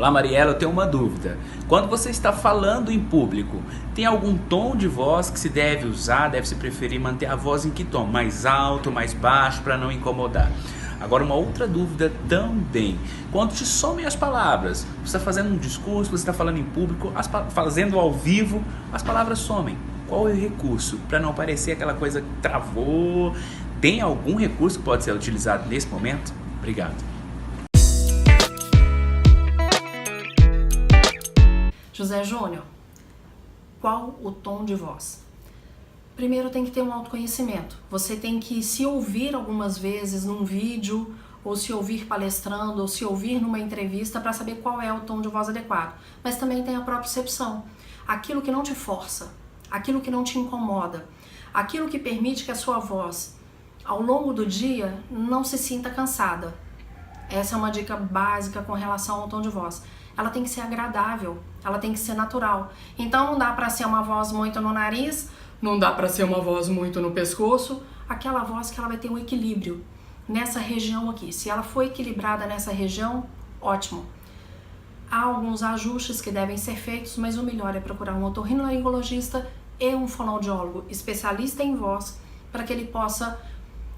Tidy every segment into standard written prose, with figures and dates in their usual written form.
Olá Mariela, eu tenho uma dúvida. Quando você está falando em público, tem algum tom de voz que se deve usar, deve se preferir manter a voz em que tom? Mais alto, mais baixo, para não incomodar? Agora uma outra dúvida também. Quando te somem as palavras, você está fazendo um discurso, você está falando em público, fazendo ao vivo, as palavras somem. Qual é o recurso? Para não parecer aquela coisa que travou. Tem algum recurso que pode ser utilizado nesse momento? Obrigado. José Júnior, qual o tom de voz? Primeiro tem que ter um autoconhecimento. Você tem que se ouvir algumas vezes num vídeo, ou se ouvir palestrando, ou se ouvir numa entrevista para saber qual é o tom de voz adequado. Mas também tem a propriocepção. Aquilo que não te força, aquilo que não te incomoda, aquilo que permite que a sua voz, ao longo do dia, não se sinta cansada. Essa é uma dica básica com relação ao tom de voz. Ela tem que ser agradável, ela tem que ser natural. Então não dá para ser uma voz muito no nariz, não dá para ser uma voz muito no pescoço, aquela voz que ela vai ter um equilíbrio nessa região aqui. Se ela for equilibrada nessa região, ótimo. Há alguns ajustes que devem ser feitos, mas o melhor é procurar um otorrinolaringologista e um fonoaudiólogo especialista em voz para que ele possa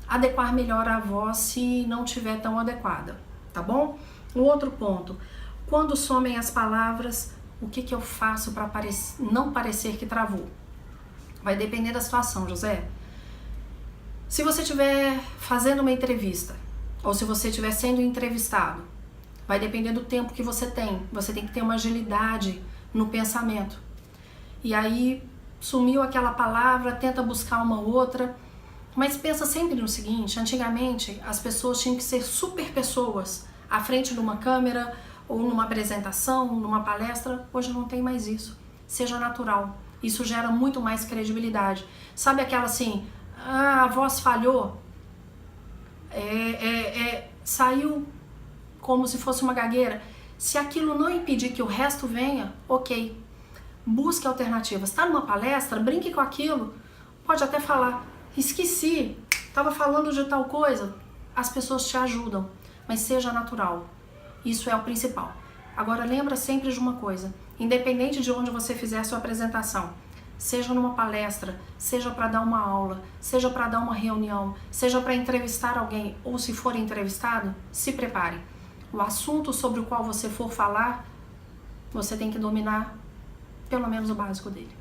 adequar melhor a voz se não estiver tão adequada, tá bom? O outro ponto, quando somem as palavras, o que eu faço para não parecer que travou? Vai depender da situação, José. Se você estiver fazendo uma entrevista, ou se você estiver sendo entrevistado, vai depender do tempo que você tem. Você tem que ter uma agilidade no pensamento. E aí, sumiu aquela palavra, tenta buscar uma outra. Mas pensa sempre no seguinte, antigamente as pessoas tinham que ser super pessoas à frente de uma câmera ou numa apresentação, numa palestra. Hoje não tem mais isso. Seja natural. Isso gera muito mais credibilidade. Sabe aquela assim, a voz falhou, saiu como se fosse uma gagueira. Se aquilo não impedir que o resto venha, ok. Busque alternativas. Está numa palestra, brinque com aquilo. Pode até falar, esqueci, estava falando de tal coisa. As pessoas te ajudam, mas seja natural. Isso é o principal. Agora lembra sempre de uma coisa, independente de onde você fizer a sua apresentação, seja numa palestra, seja para dar uma aula, seja para dar uma reunião, seja para entrevistar alguém ou se for entrevistado, se prepare. O assunto sobre o qual você for falar, você tem que dominar pelo menos o básico dele.